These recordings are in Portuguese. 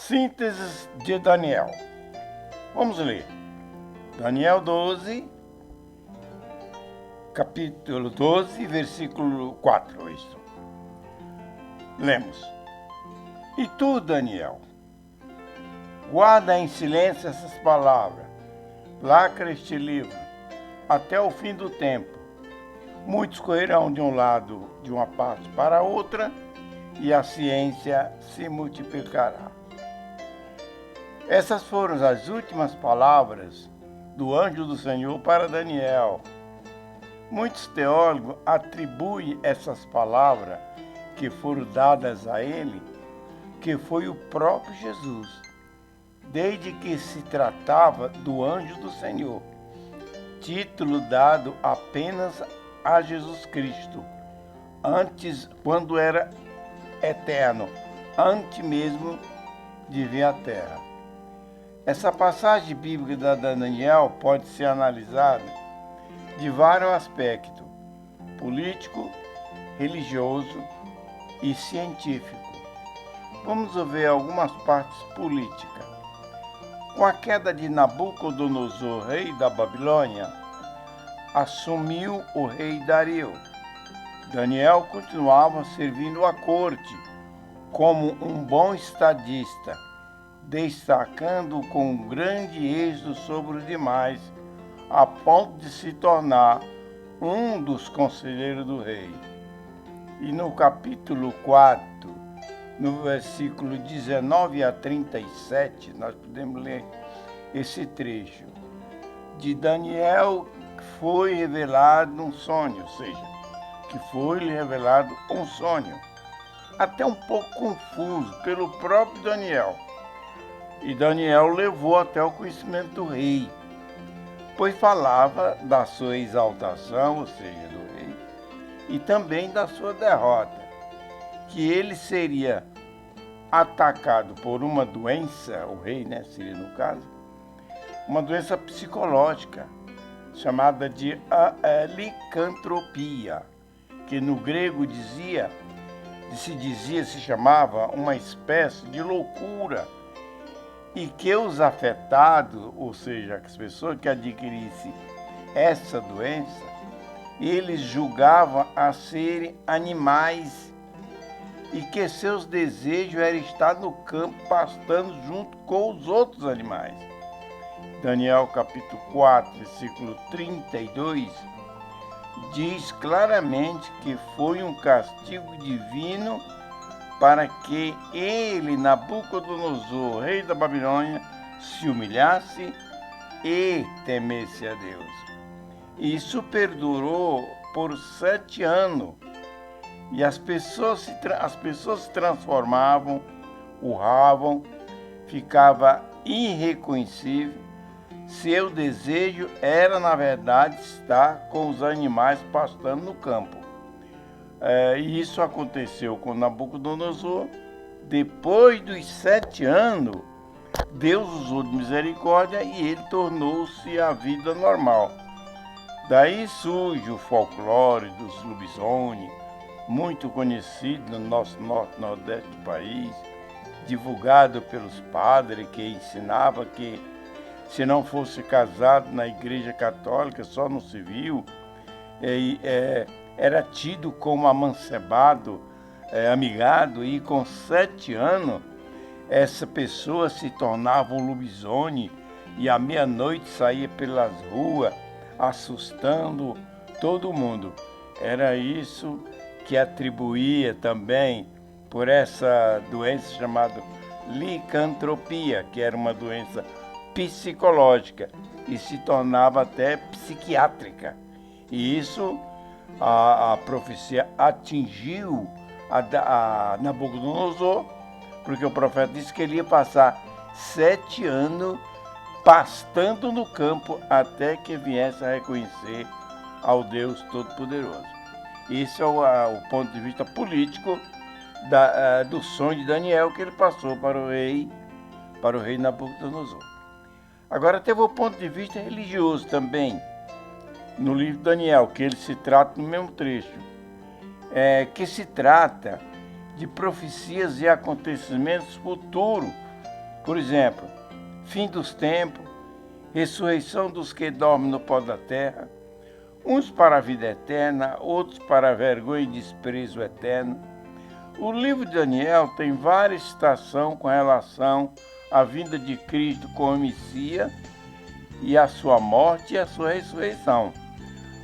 Síntese de Daniel. Vamos ler. Daniel 12, capítulo 12, versículo 4. Isso. Lemos. E tu, Daniel, guarda em silêncio essas palavras, lacra este livro, até o fim do tempo. Muitos correrão de um lado, de uma parte para a outra, e a ciência se multiplicará. Essas foram as últimas palavras do anjo do Senhor para Daniel. Muitos teólogos atribuem essas palavras que foram dadas a ele, que foi o próprio Jesus, desde que se tratava do anjo do Senhor, título dado apenas a Jesus Cristo, antes, quando era eterno, antes mesmo de vir à terra. Essa passagem bíblica da Daniel pode ser analisada de vários aspectos: político, religioso e científico. Vamos ver algumas partes políticas. Com a queda de Nabucodonosor, rei da Babilônia, assumiu o rei Dario. Daniel continuava servindo à corte como um bom estadista, destacando com grande êxito sobre os demais, a ponto de se tornar um dos conselheiros do rei. E no capítulo 4, no versículo 19 a 37, nós podemos ler esse trecho. De Daniel foi revelado um sonho, ou seja, que foi-lhe revelado um sonho, até um pouco confuso pelo próprio Daniel. E Daniel levou até o conhecimento do rei, pois falava da sua exaltação, ou seja, do rei, e também da sua derrota, que ele seria atacado por uma doença, o rei, seria no caso, uma doença psicológica, chamada de licantropia, que no grego se chamava uma espécie de loucura, e que os afetados, ou seja, as pessoas que adquirissem essa doença, eles julgavam a serem animais e que seus desejos eram estar no campo pastando junto com os outros animais. Daniel capítulo 4, versículo 32, diz claramente que foi um castigo divino para que ele, Nabucodonosor, rei da Babilônia, se humilhasse e temesse a Deus. Isso perdurou por 7 anos, e as pessoas se transformavam, urravam, ficava irreconhecível. Seu desejo era, na verdade, estar com os animais pastando no campo. E isso aconteceu com Nabucodonosor. Depois dos 7 anos, Deus usou de misericórdia e ele tornou-se a vida normal. Daí surge o folclore dos lobisomens, muito conhecido no nosso nordeste do país, divulgado pelos padres que ensinavam que se não fosse casado na igreja católica, só no civil, era tido como amancebado, amigado, e com 7 anos essa pessoa se tornava um lobisomem e à meia-noite saía pelas ruas assustando todo mundo. Era isso que atribuía também por essa doença chamada licantropia, que era uma doença psicológica e se tornava até psiquiátrica. E isso a profecia atingiu a Nabucodonosor, porque o profeta disse que ele ia passar 7 anos pastando no campo até que viesse a reconhecer ao Deus Todo-Poderoso. Esse é o ponto de vista político do sonho de Daniel que ele passou para o rei Nabucodonosor. Agora teve o ponto de vista religioso também, no livro de Daniel, que ele se trata no mesmo trecho, que se trata de profecias e acontecimentos futuros Por exemplo, fim dos tempos, ressurreição dos que dormem no pó da terra, uns para a vida eterna, outros para a vergonha e desprezo eterno. O livro de Daniel tem várias citações com relação à vinda de Cristo como Messias e a sua morte e a sua ressurreição.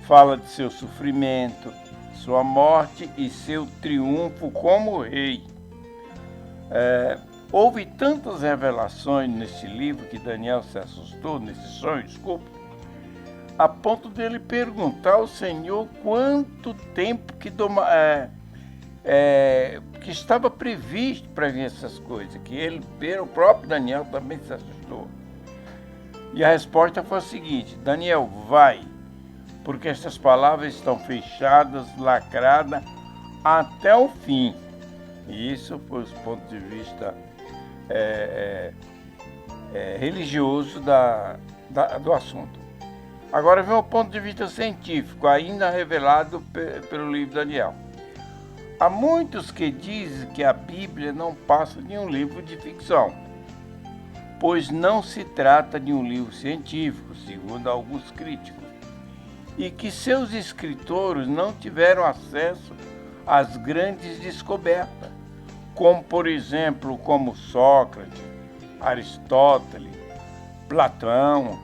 Fala de seu sofrimento, sua morte e seu triunfo como rei. Houve tantas revelações nesse livro que Daniel se assustou, nesse sonho, a ponto dele perguntar ao Senhor quanto tempo que estava previsto para ver essas coisas, que o próprio Daniel também se assustou. E a resposta foi a seguinte: Daniel, vai, porque essas palavras estão fechadas, lacradas até o fim. E isso foi os pontos de vista religioso do assunto. Agora vem o ponto de vista científico, ainda revelado pelo livro de Daniel. Há muitos que dizem que a Bíblia não passa de um livro de ficção, pois não se trata de um livro científico, segundo alguns críticos, e que seus escritores não tiveram acesso às grandes descobertas, como por exemplo, como Sócrates, Aristóteles, Platão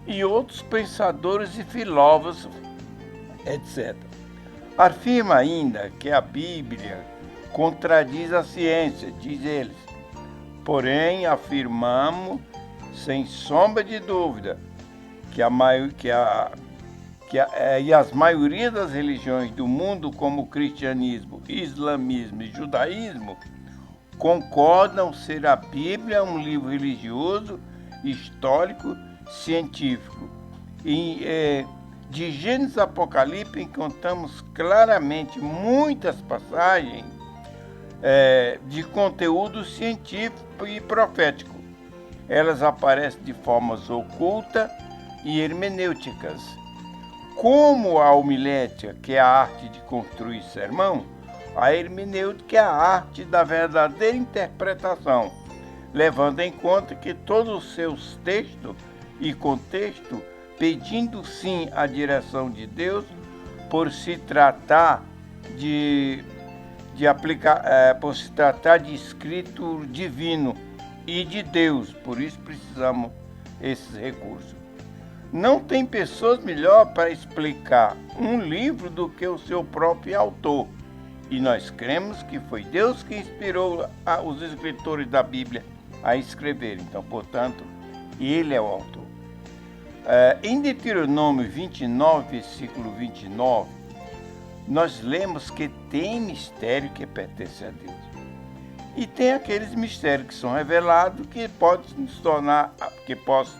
e outros pensadores e filósofos, etc. Afirma ainda que a Bíblia contradiz a ciência, diz eles. Porém, afirmamos, sem sombra de dúvida, que as maioria das religiões do mundo, como o cristianismo, islamismo e judaísmo, concordam ser a Bíblia um livro religioso, histórico, científico. De Gênesis a Apocalipse encontramos claramente muitas passagens de conteúdo científico e profético. Elas aparecem de formas ocultas e hermenêuticas. Como a homilética, que é a arte de construir sermão, a hermenêutica é a arte da verdadeira interpretação, levando em conta que todos os seus textos e contexto, pedindo sim a direção de Deus, por se tratar de escrito divino e de Deus, por isso precisamos esses recursos. Não tem pessoas melhor para explicar um livro do que o seu próprio autor, e nós cremos que foi Deus que inspirou os escritores da Bíblia a escrever, então, portanto, ele é o autor. Em Deuteronômio 29, versículo 29, nós lemos que tem mistério que pertence a Deus. E tem aqueles mistérios que são revelados que podem nos tornar, que possam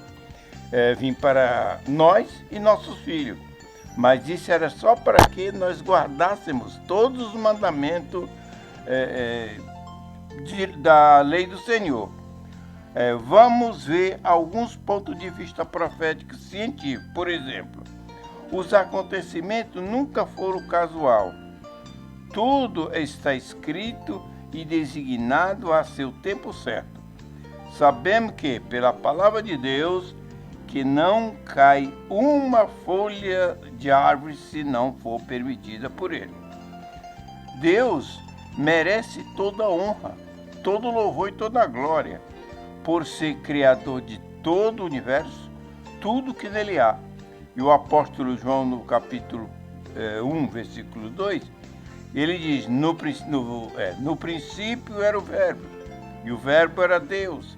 vir para nós e nossos filhos. Mas isso era só para que nós guardássemos todos os mandamentos da lei do Senhor. Vamos ver alguns pontos de vista proféticos científicos. Por exemplo, os acontecimentos nunca foram casual. Tudo está escrito e designado a seu tempo certo. Sabemos que, pela palavra de Deus, que não cai uma folha de árvore se não for permitida por ele. Deus merece toda a honra, todo o louvor e toda a glória, por ser criador de todo o universo, tudo que nele há. E o apóstolo João, no capítulo 1, versículo 2, ele diz: no princípio era o Verbo, e o Verbo era Deus.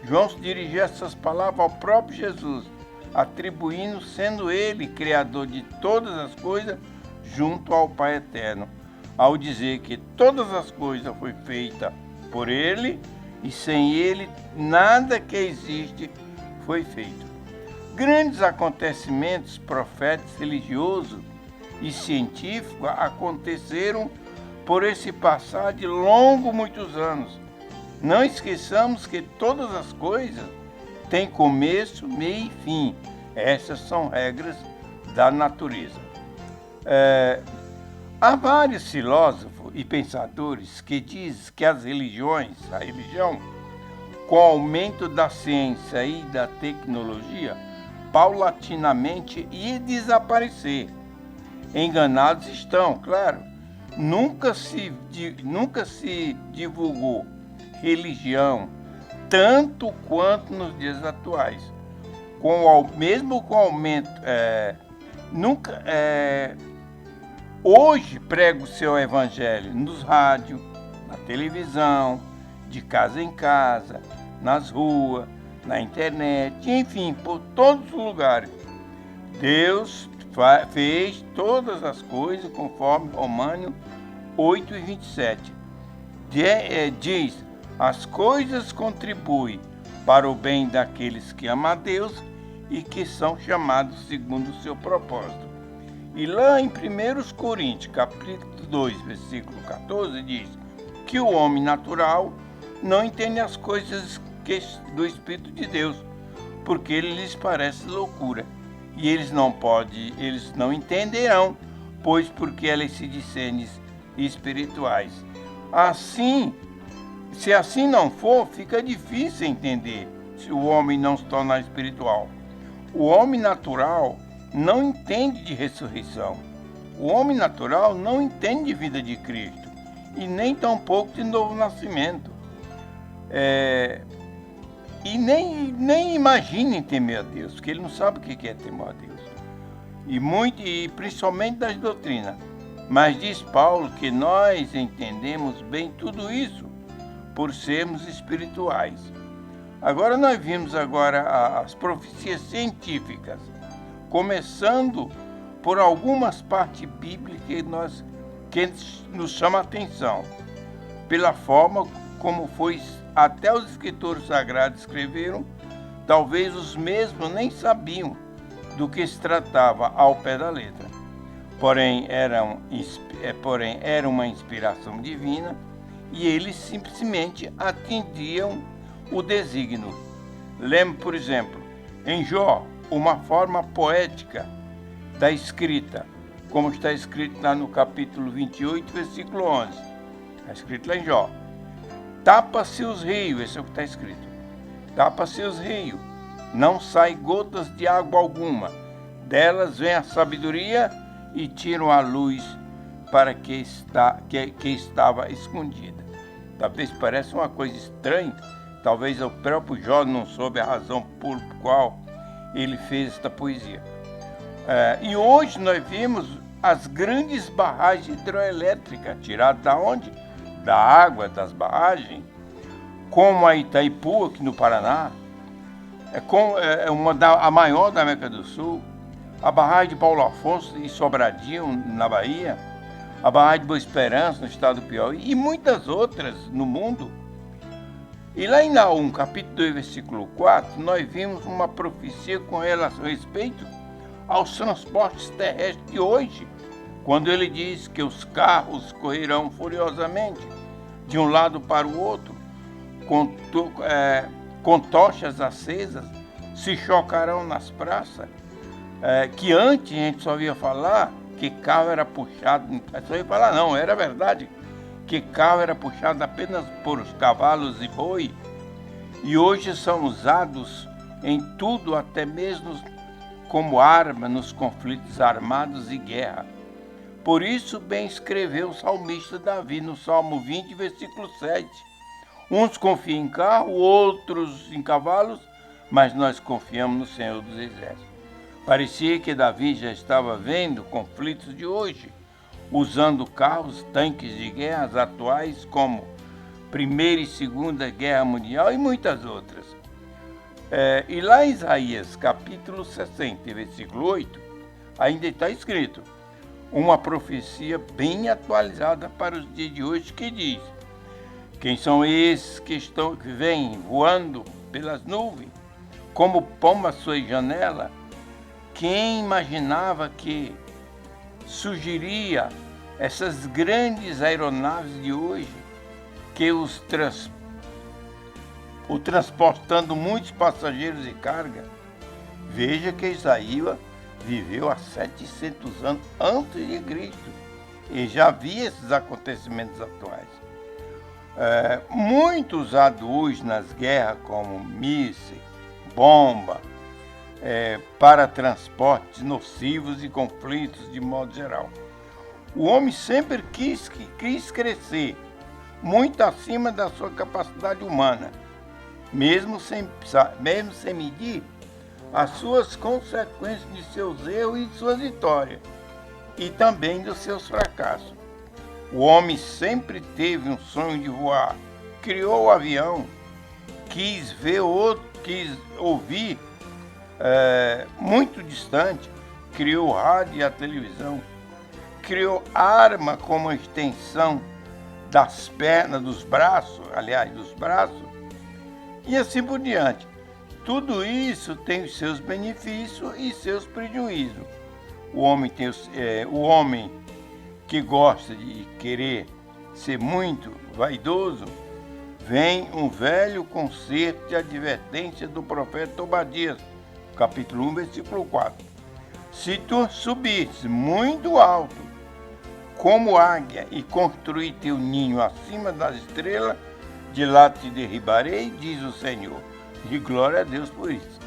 João se dirigia essas palavras ao próprio Jesus, atribuindo, sendo ele criador de todas as coisas, junto ao Pai Eterno, ao dizer que todas as coisas foi feita por ele, e sem ele nada que existe foi feito. Grandes acontecimentos proféticos, religiosos e científicos aconteceram por esse passar de longo muitos anos. Não esqueçamos que todas as coisas têm começo, meio e fim. Essas são regras da natureza. Há vários filósofos e pensadores que dizem que a religião com o aumento da ciência e da tecnologia, paulatinamente ia desaparecer. Enganados estão, claro. Nunca se divulgou religião tanto quanto nos dias atuais. Mesmo com o aumento, hoje prega o seu evangelho nos rádios, na televisão, de casa em casa, nas ruas, na internet, enfim, por todos os lugares. Deus fez todas as coisas conforme Romanos 8:27. Diz, as coisas contribuem para o bem daqueles que amam a Deus e que são chamados segundo o seu propósito. E lá em 1 Coríntios, capítulo 2, versículo 14, diz que o homem natural não entende as coisas do Espírito de Deus, porque ele lhes parece loucura. E eles não entenderão, pois porque elas se discernem espirituais. Assim, se assim não for, fica difícil entender se o homem não se tornar espiritual. O homem natural não entende de ressurreição. O homem natural não entende de vida de Cristo e nem tampouco de novo nascimento. E nem imaginem temer a Deus, porque ele não sabe o que é temer a Deus. E principalmente das doutrinas. Mas diz Paulo que nós entendemos bem tudo isso por sermos espirituais. Agora nós vimos as profecias científicas, começando por algumas partes bíblicas que nos chamam a atenção, pela forma como foi até os escritores sagrados escreveram. Talvez os mesmos nem sabiam do que se tratava ao pé da letra. Porém, era uma inspiração divina e eles simplesmente atendiam o desígnio. Lembre, por exemplo, em Jó, uma forma poética da escrita, como está escrito lá no capítulo 28, versículo 11. Está escrito lá em Jó. Tapa-se os rios, esse é o que está escrito. Tapa-se os rios, não sai gotas de água alguma. Delas vem a sabedoria e tiram a luz para que estava escondida. Talvez pareça uma coisa estranha, talvez o próprio Jó não soube a razão por qual ele fez esta poesia. E hoje nós vimos as grandes barragens hidroelétricas, tiradas da onde? Da água das barragens, como a Itaipu, aqui no Paraná, a maior da América do Sul, a barragem de Paulo Afonso e Sobradinho, na Bahia, a barragem de Boa Esperança, no estado do Piauí, e muitas outras no mundo. E lá em Naum, capítulo 2, versículo 4, nós vimos uma profecia com relação a respeito aos transportes terrestres de hoje, quando ele diz que os carros correrão furiosamente de um lado para o outro, com tochas acesas, se chocarão nas praças, que antes a gente só ouvia falar que carro era puxado, só ia falar não, era verdade, que carro era puxado apenas por os cavalos e boi, e hoje são usados em tudo, até mesmo como arma nos conflitos armados e guerra. Por isso bem escreveu o salmista Davi no Salmo 20, versículo 7. Uns confiam em carro, outros em cavalos, mas nós confiamos no Senhor dos Exércitos. Parecia que Davi já estava vendo conflitos de hoje, usando carros, tanques de guerras atuais como Primeira e Segunda Guerra Mundial e muitas outras. E lá em Isaías, capítulo 60, versículo 8, ainda está escrito uma profecia bem atualizada para os dias de hoje que diz: quem são esses que vêm voando pelas nuvens, como pomba às suas janelas? Quem imaginava que surgiria essas grandes aeronaves de hoje, que transportando muitos passageiros e carga? Veja que Isaías viveu há 700 anos antes de Cristo e já via esses acontecimentos atuais. Muito usado hoje nas guerras como mísseis, bomba, para transportes nocivos e conflitos de modo geral. O homem sempre quis crescer, muito acima da sua capacidade humana, mesmo sem medir as suas consequências de seus erros e de suas vitórias, e também dos seus fracassos. O homem sempre teve um sonho de voar, criou o avião, quis ouvir muito distante, criou o rádio e a televisão, criou arma como extensão das pernas, dos braços, e assim por diante. Tudo isso tem os seus benefícios e seus prejuízos. O homem que gosta de querer ser muito vaidoso, vem um velho concerto de advertência do profeta Obadias, capítulo 1, versículo 4. Se tu subires muito alto, como águia, e construir teu ninho acima das estrelas, de lá te derribarei, diz o Senhor. E glória a Deus por isso.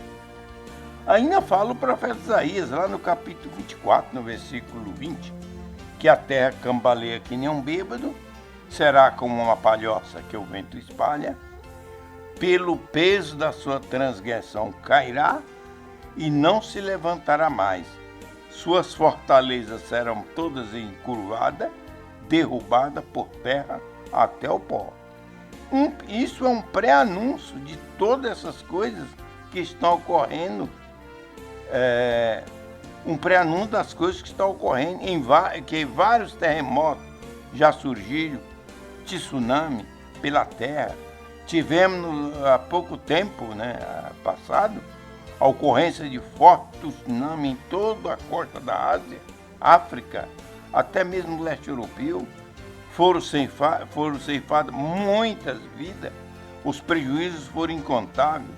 Ainda fala o profeta Isaías, lá no capítulo 24, no versículo 20, que a terra cambaleia que nem um bêbado, será como uma palhoça que o vento espalha, pelo peso da sua transgressão cairá e não se levantará mais. Suas fortalezas serão todas encurvadas, derrubadas por terra até o pó. Isso é um pré-anúncio de todas essas coisas que estão ocorrendo, um pré-anúncio das coisas que estão ocorrendo, que vários terremotos já surgiram, tsunami pela terra. Tivemos há pouco tempo, passado, a ocorrência de forte tsunami em toda a costa da Ásia, África, até mesmo no leste europeu. Foram ceifadas muitas vidas, os prejuízos foram incontáveis.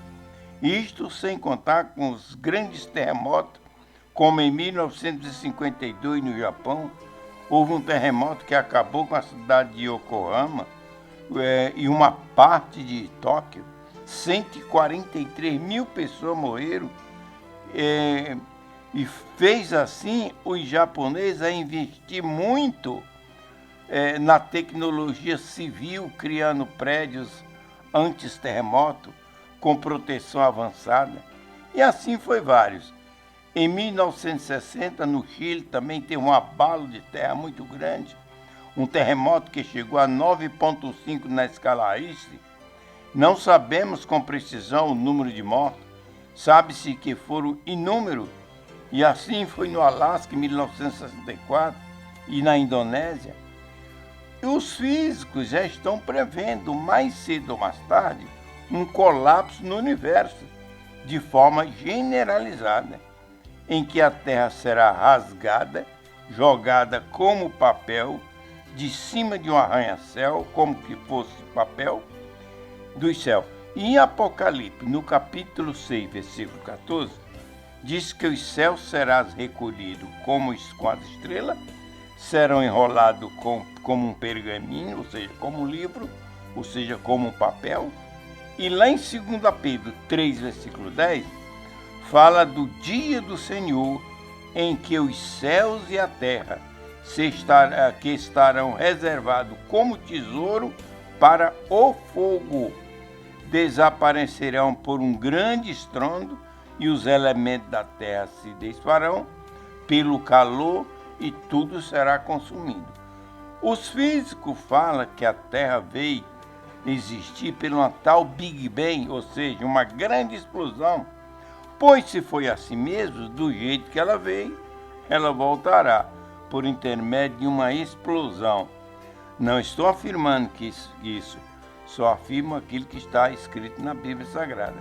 Isto sem contar com os grandes terremotos, como em 1952 no Japão, houve um terremoto que acabou com a cidade de Yokohama e uma parte de Tóquio. 143 mil pessoas morreram e fez assim os japoneses a investir muito na tecnologia civil, criando prédios anti-terremoto com proteção avançada. E assim foi vários. Em 1960, no Chile, também teve um abalo de terra muito grande, um terremoto que chegou a 9,5 na escala Richter. Não sabemos com precisão o número de mortos, sabe-se que foram inúmeros, e assim foi no Alasca em 1964 e na Indonésia. E os físicos já estão prevendo, mais cedo ou mais tarde, um colapso no universo, de forma generalizada, em que a Terra será rasgada, jogada como papel, de cima de um arranha-céu, como que fosse papel, do céu. E em Apocalipse, no capítulo 6, versículo 14, diz que os céus serão recolhidos como com as estrelas, serão enrolados como um pergaminho, ou seja, como um livro, ou seja, como um papel. E lá em 2 Pedro 3, versículo 10, fala do dia do Senhor, em que os céus e a terra que estarão reservados como tesouro para o fogo, desaparecerão por um grande estrondo, e os elementos da terra se desfarão pelo calor e tudo será consumido. Os físicos falam que a Terra veio existir pela tal Big Bang, ou seja, uma grande explosão, pois se foi assim mesmo, do jeito que ela veio, ela voltará por intermédio de uma explosão. Não estou afirmando que isso, só afirmo aquilo que está escrito na Bíblia Sagrada.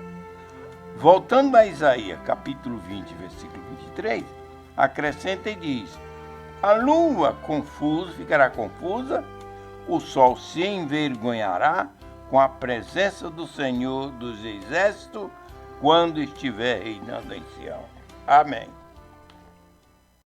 Voltando a Isaías, capítulo 20, versículo 23, acrescenta e diz: a lua ficará confusa, o sol se envergonhará com a presença do Senhor dos Exércitos, quando estiver reinando em Sião. Amém.